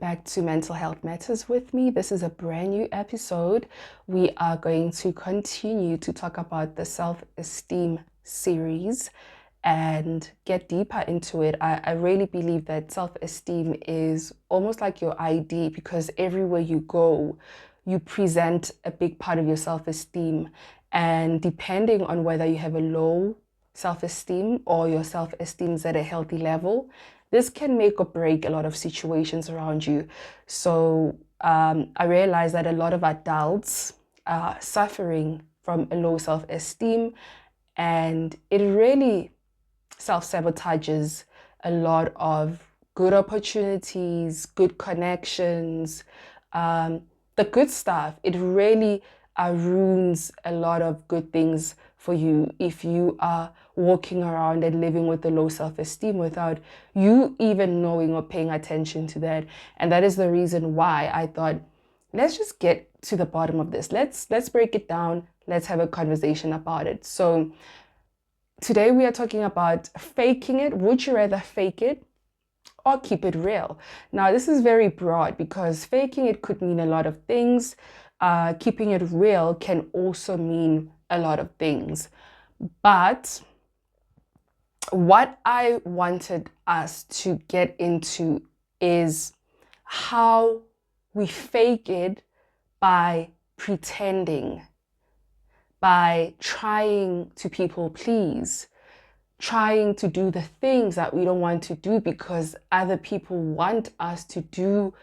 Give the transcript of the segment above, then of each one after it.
back to Mental Health Matters with me. This is a brand new episode. We are going to continue to talk about the self-esteem series and get deeper into it. I really believe that self-esteem is almost like your ID, because everywhere you go, you present a big part of your self-esteem. And depending on whether you have a low self-esteem or your self-esteem is at a healthy level, this can make or break a lot of situations around you. So I realize that a lot of adults are suffering from a low self-esteem, and it really self-sabotages a lot of good opportunities, good connections, the good stuff. It really ruins a lot of good things for you if you are walking around and living with a low self-esteem without you even knowing or paying attention to that. And that is the reason why I thought, let's just get to the bottom of this. Let's break it down. Let's have a conversation about it. So today we are talking about faking it. Would you rather fake it or keep it real? Now, this is very broad because faking it could mean a lot of things. Keeping it real can also mean a lot of things. But what I wanted us to get into is how we fake it by pretending, by trying to people please, trying to do the things that we don't want to do because other people want us to do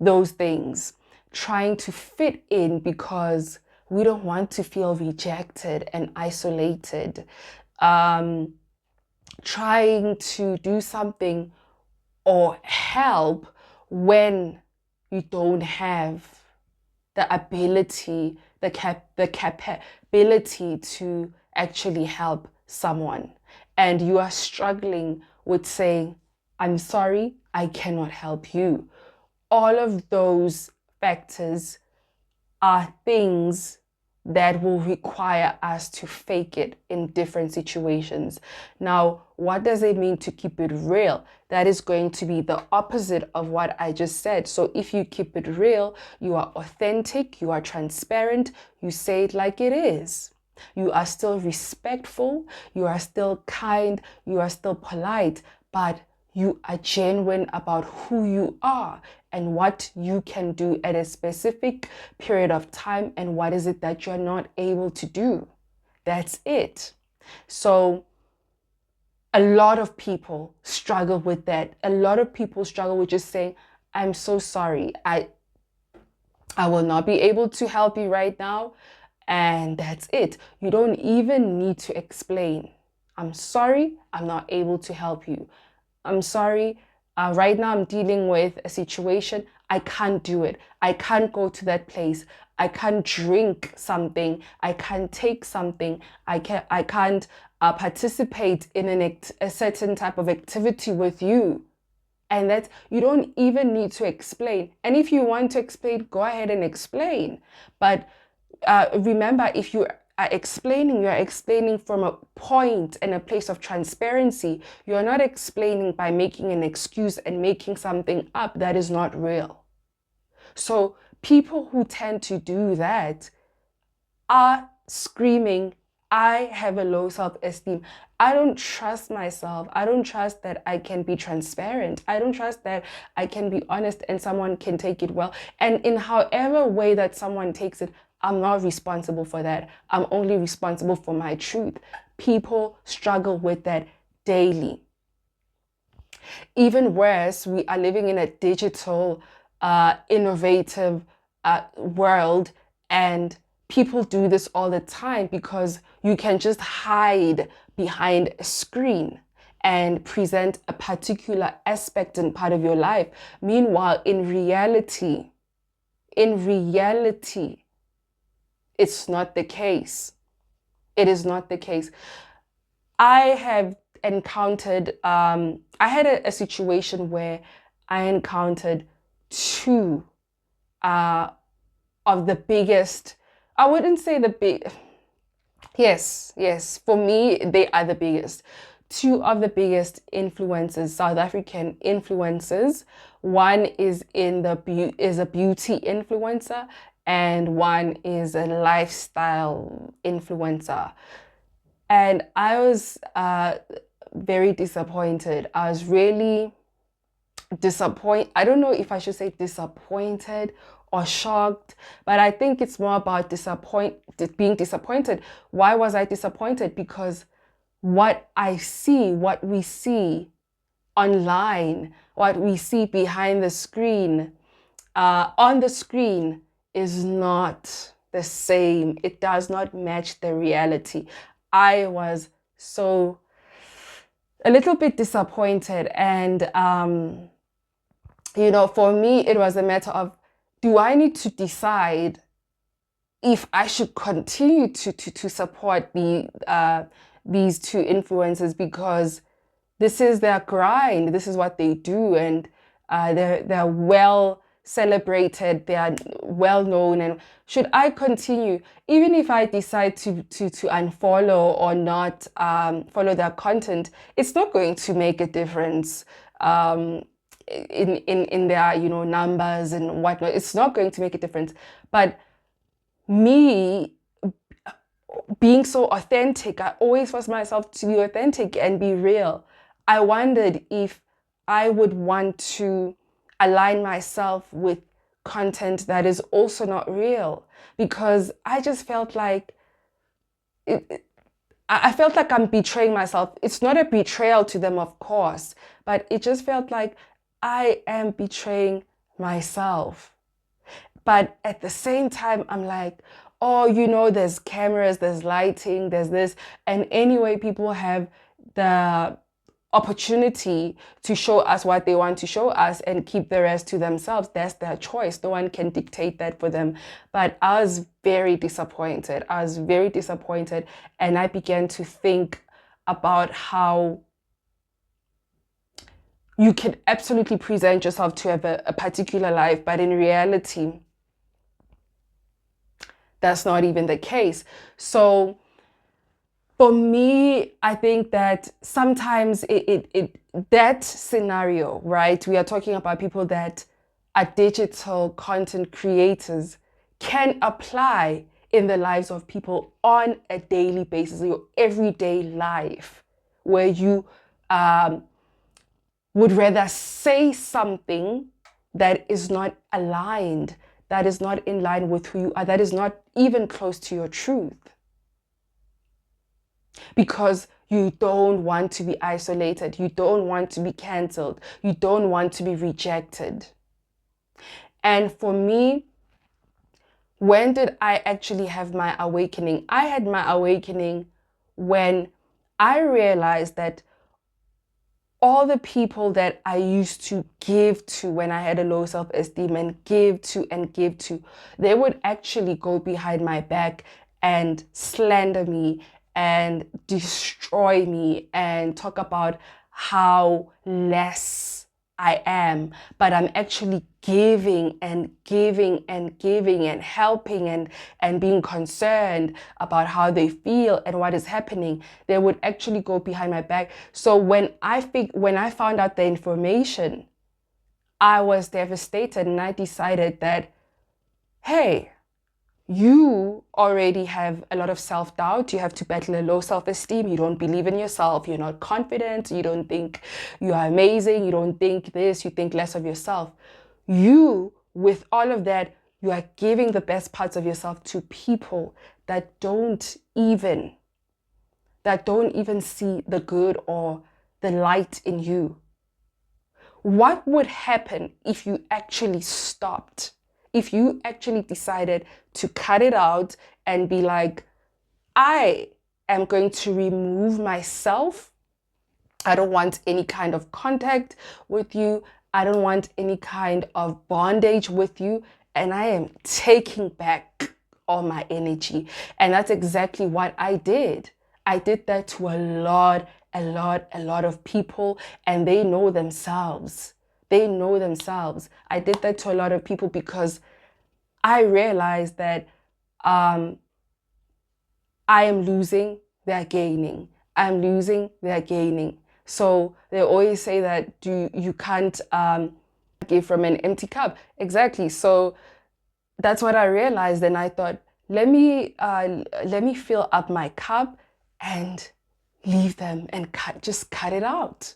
those things, trying to fit in because we don't want to feel rejected and isolated, trying to do something or help when you don't have the ability, the capability to actually help someone. And you are struggling with saying, I'm sorry, I cannot help you. All of those factors are things that will require us to fake it in different situations. Now, what does it mean to keep it real? That is going to be the opposite of what I just said. So if you keep it real, you are authentic, you are transparent, you say it like it is. You are still respectful, you are still kind, you are still polite, but you are genuine about who you are and what you can do at a specific period of time and what is it that you're not able to do. That's it. So a lot of people struggle with that. A lot of people struggle with just saying, I'm so sorry. I will not be able to help you right now. And that's it. You don't even need to explain. I'm sorry, I'm not able to help you. I'm sorry, right now I'm dealing with a situation. I can't do it. I can't go to that place. I can't drink something. I can't take something. I can't participate in a certain type of activity with you. And that you don't even need to explain. And if you want to explain, go ahead and explain. But remember, if you are explaining, you're explaining from a point and a place of transparency. You're not explaining by making an excuse and making something up that is not real. So people who tend to do that are screaming, I have a low self-esteem. I don't trust myself. I don't trust that I can be transparent. I don't trust that I can be honest and someone can take it well. And in however way that someone takes it, I'm not responsible for that. I'm only responsible for my truth. People struggle with that daily. Even worse, we are living in a digital, innovative world, and people do this all the time because you can just hide behind a screen and present a particular aspect and part of your life. Meanwhile, in reality, it's not the case. It is not the case. I have encountered, I had a situation where I encountered two of the biggest, I wouldn't say the big, yes, for me, they are the biggest. two of the biggest influencers, South African influencers. One is a beauty influencer, and one is a lifestyle influencer. And I was very disappointed. I was really disappointed. I don't know if I should say disappointed or shocked, but I think it's more about being disappointed. Why was I disappointed? Because what we see online, what we see behind the screen, on the screen is not the same. It does not match the reality. I was a little bit disappointed. And, for me, it was a matter of, do I need to decide if I should continue to support these two influencers, because this is their grind, this is what they do, and they're well celebrated, they are well known. And should I continue, even if I decide to unfollow or not follow their content? It's not going to make a difference in their numbers and whatnot. It's not going to make a difference. But me being so authentic, I always force myself to be authentic and be real. I wondered if I would want to align myself with content that is also not real, because I just felt like I felt like I'm betraying myself. It's not a betrayal to them, of course, but it just felt like I am betraying myself. But at the same time, I'm like, oh, there's cameras, there's lighting, there's this. And anyway, people have the opportunity to show us what they want to show us and keep the rest to themselves. That's their choice. No one can dictate that for them. But I was very disappointed. And I began to think about how you can absolutely present yourself to have a particular life, but in reality, that's not even the case. So for me, I think that sometimes that scenario, right? We are talking about people that are digital content creators, can apply in the lives of people on a daily basis, your everyday life, where you would rather say something that is not aligned, that is not in line with who you are, that is not even close to your truth. Because you don't want to be isolated, you don't want to be cancelled, you don't want to be rejected. And for me, when did I actually have my awakening? I had my awakening when I realized that all the people that I used to give to when I had a low self-esteem and give to, they would actually go behind my back and slander me and destroy me and talk about how less I am. But I'm actually giving and helping and being concerned about how they feel and what is happening. They would actually go behind my back. So when I found out the information, I was devastated, and I decided that, hey, you already have a lot of self-doubt. You have to battle a low self-esteem. You don't believe in yourself. You're not confident. You don't think you are amazing. You don't think this. You think less of yourself. You, with all of that, you are giving the best parts of yourself to people that don't even see the good or the light in you. What would happen if you actually stopped? If you actually decided to cut it out and be like, I am going to remove myself. I don't want any kind of contact with you. I don't want any kind of bondage with you. And I am taking back all my energy. And that's exactly what I did. I did that to a lot of people, and they know themselves. I did that to a lot of people because I realized that I am losing, they're gaining. I'm losing, they're gaining. So they always say that you can't give from an empty cup. Exactly. So that's what I realized, and I thought, let me fill up my cup and leave them and just cut it out.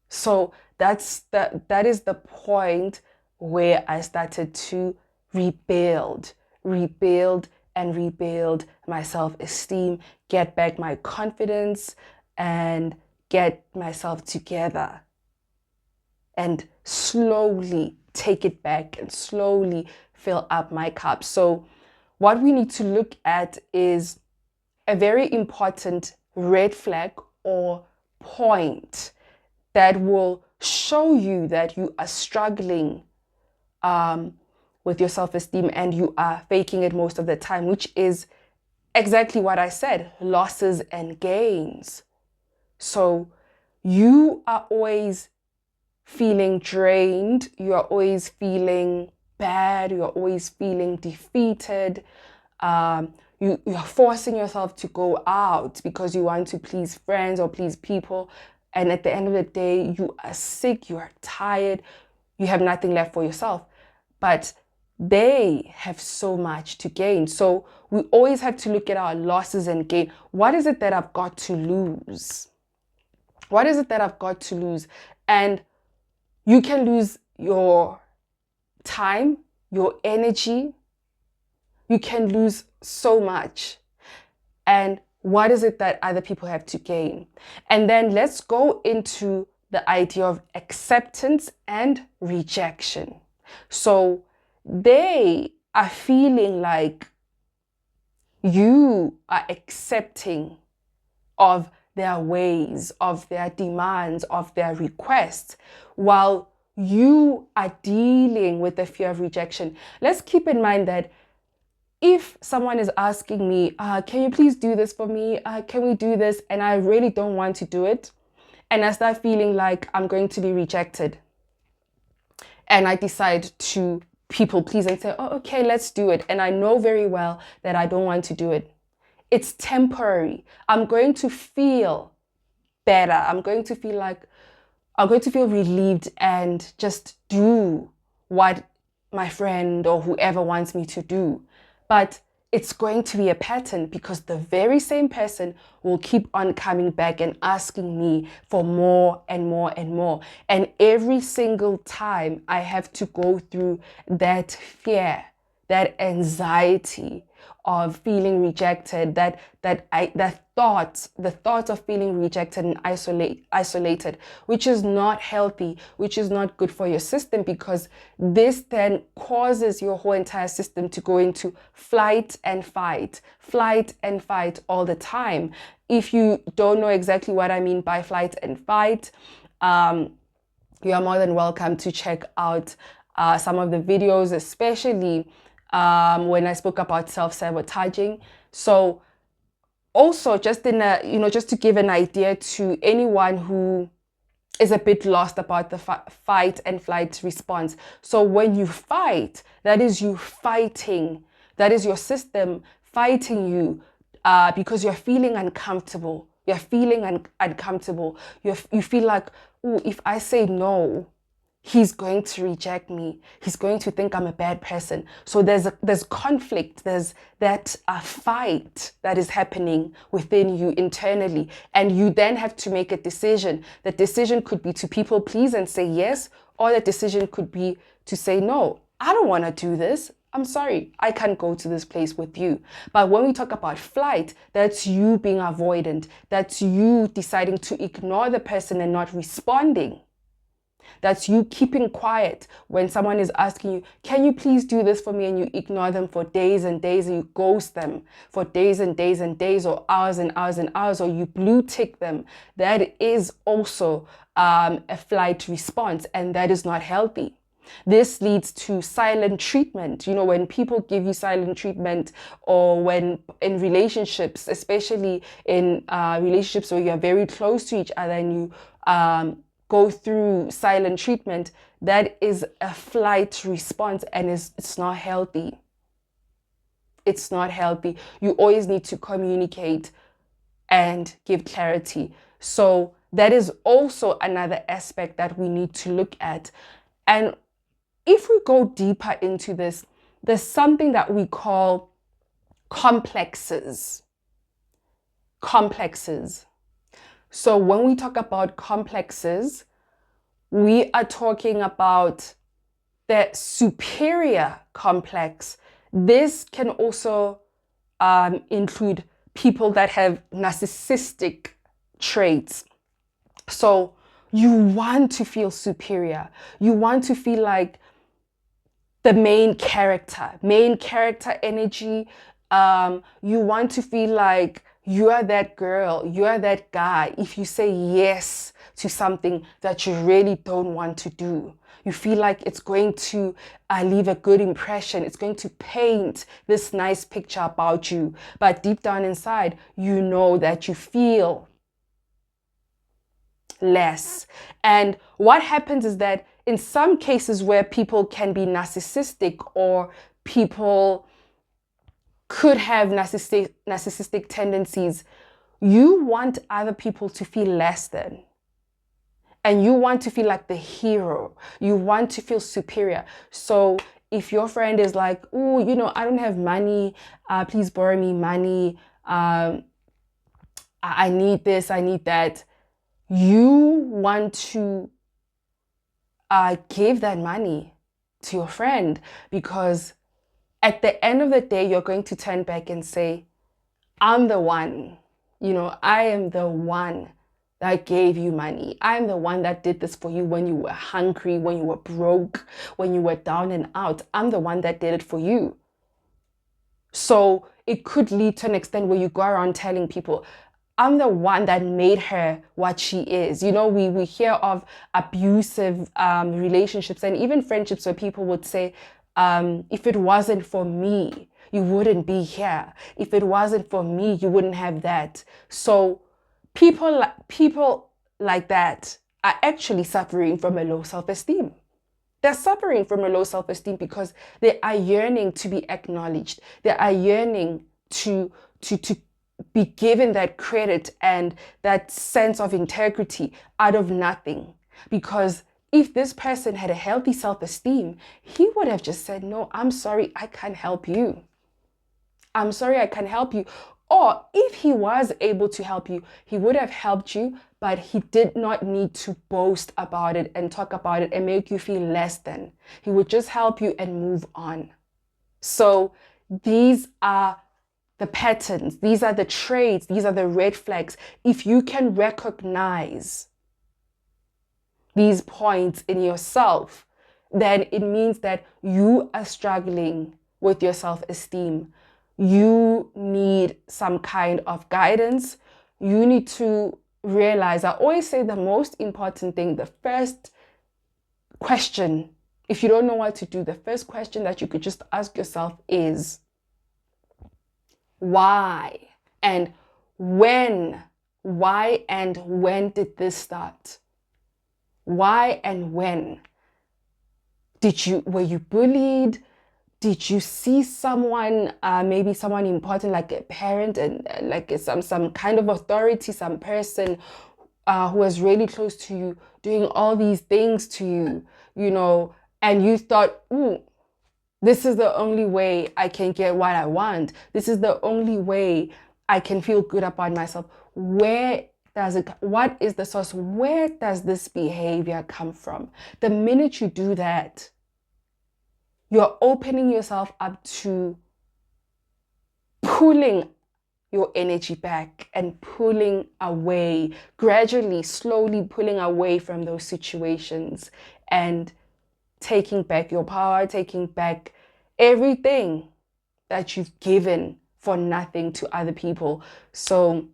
So that is the point where I started to rebuild and rebuild my self-esteem, get back my confidence, and get myself together, and slowly take it back and slowly fill up my cup. So what we need to look at is a very important red flag or point that will show you that you are struggling with your self-esteem and you are faking it most of the time, which is exactly what I said, losses and gains. So you are always feeling drained, you are always feeling bad, you're always feeling defeated. You're forcing yourself to go out because you want to please friends or please people. And at the end of the day, you are sick, you are tired, you have nothing left for yourself. But they have so much to gain. So we always have to look at our losses and gain. What is it that I've got to lose? What is it that I've got to lose? And you can lose your time, your energy. You can lose so much. And what is it that other people have to gain? And then let's go into the idea of acceptance and rejection. So they are feeling like you are accepting of their ways, of their demands, of their requests, while you are dealing with the fear of rejection. Let's keep in mind that if someone is asking me, can you please do this for me? Can we do this? And I really don't want to do it. And I start feeling like I'm going to be rejected. And I decide to people please and say, oh, okay, let's do it. And I know very well that I don't want to do it. It's temporary. I'm going to feel better. I'm going to feel relieved and just do what my friend or whoever wants me to do. But it's going to be a pattern because the very same person will keep on coming back and asking me for more and more and more. And every single time I have to go through that fear, that anxiety of feeling rejected, the thought of feeling rejected and isolated, which is not healthy, which is not good for your system, because this then causes your whole entire system to go into flight and fight all the time. If you don't know exactly what I mean by flight and fight, you are more than welcome to check out some of the videos, especially when I spoke about self-sabotaging. So also just just to give an idea to anyone who is a bit lost about the fight and flight response. So when you fight, that is you fighting, that is your system fighting you because you're feeling uncomfortable. You're feeling uncomfortable. You feel like, oh, if I say no, he's going to reject me. He's going to think I'm a bad person. So there's conflict. There's that fight that is happening within you internally. And you then have to make a decision. The decision could be to people please and say yes, or the decision could be to say, no, I don't want to do this. I'm sorry, I can't go to this place with you. But when we talk about flight, that's you being avoidant. That's you deciding to ignore the person and not responding. That's you keeping quiet when someone is asking you, can you please do this for me? And you ignore them for days and days, and you ghost them for days and days and days, or hours and hours and hours, or you blue tick them. That is also a flight response, and that is not healthy. This leads to silent treatment. You know, when people give you silent treatment, or when in relationships, especially in relationships where you're very close to each other and you go through silent treatment, that is a flight response, and it's not healthy. It's not healthy. You always need to communicate and give clarity. So that is also another aspect that we need to look at. And if we go deeper into this, there's something that we call complexes. Complexes. So when we talk about complexes, we are talking about the superior complex. This can also include people that have narcissistic traits. So you want to feel superior. You want to feel like the main character energy. You want to feel like you are that girl, you are that guy. If you say yes to something that you really don't want to do, you feel like it's going to leave a good impression. It's going to paint this nice picture about you. But deep down inside, you know that you feel less. And what happens is that in some cases where people can be narcissistic, or people could have narcissistic tendencies, you want other people to feel less than. And you want to feel like the hero. You want to feel superior. So if your friend is like, oh, I don't have money, please borrow me money. I need this, I need that. You want to give that money to your friend, because at the end of the day, you're going to turn back and say, I'm the one, I am the one that gave you money. I'm the one that did this for you when you were hungry, when you were broke, when you were down and out. I'm the one that did it for you. So it could lead to an extent where you go around telling people, I'm the one that made her what she is. We hear of abusive relationships and even friendships where people would say, if it wasn't for me, you wouldn't be here. If it wasn't for me, you wouldn't have that. So people like that are actually suffering from a low self-esteem. They're suffering from a low self-esteem because they are yearning to be acknowledged. They are yearning to be given that credit and that sense of integrity out of nothing. Because if this person had a healthy self-esteem, he would have just said, no, I'm sorry, I can't help you. I'm sorry, I can't help you. Or if he was able to help you, he would have helped you, but he did not need to boast about it and talk about it and make you feel less than. He would just help you and move on. So these are the patterns, these are the traits, these are the red flags. If you can recognize these points in yourself, then it means that you are struggling with your self-esteem. You need some kind of guidance. You need to realize, I always say the most important thing, the first question, if you don't know what to do, the first question that you could just ask yourself is, why? And when? Why and when did this start? Why and when? Were you bullied? Did you see someone, maybe someone important like a parent and like some kind of authority, some person who was really close to you doing all these things to you, and you thought, ooh, this is the only way I can get what I want. This is the only way I can feel good about myself. What is the source? Where does this behavior come from? The minute you do that, you're opening yourself up to pulling your energy back and pulling away, gradually, slowly pulling away from those situations and taking back your power, taking back everything that you've given for nothing to other people. So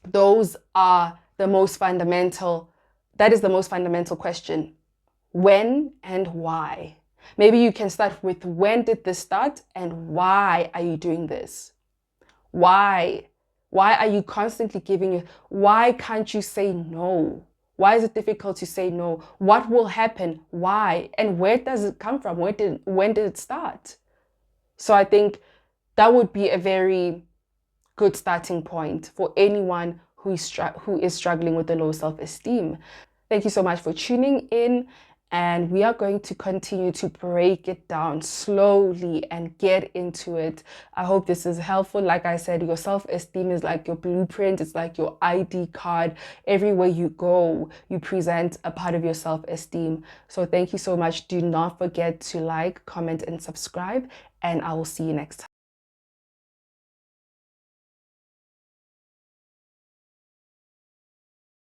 those are the most fundamental, that is the most fundamental question. When and why? Maybe you can start with, when did this start and why are you doing this? Why? Why are you constantly giving it? Why can't you say no? Why is it difficult to say no? What will happen? Why? And where does it come from? When did it start? So I think that would be a very good starting point for anyone who is struggling with the low self-esteem. Thank you so much for tuning in, and we are going to continue to break it down slowly and get into it. I hope this is helpful. Like I said, your self-esteem is like your blueprint. It's like your ID card. Everywhere you go, you present a part of your self-esteem. So thank you so much. Do not forget to like, comment, and subscribe, and I will see you next time.